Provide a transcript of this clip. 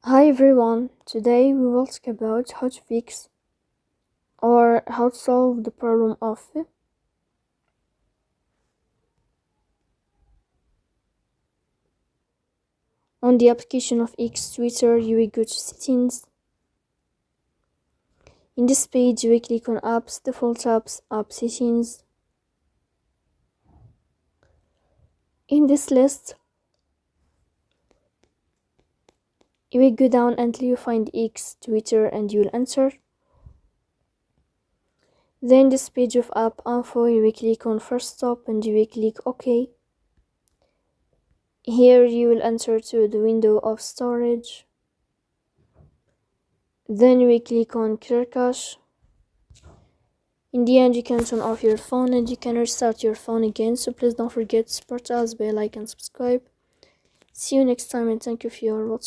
Hi everyone, today we will talk about how to fix or how to solve the problem of on the application of X Twitter. You will go to settings. In this page you will click on apps, default apps, app settings. In this list you will go down until you find X Twitter and you will enter. Then this page of app info, you will click on first stop and you will click OK. Here you will enter to the window of storage. Then you will click on clear cache. In the end, you can turn off your phone and you can restart your phone again. So please don't forget to support us by like and subscribe. See you next time and thank you for your watching.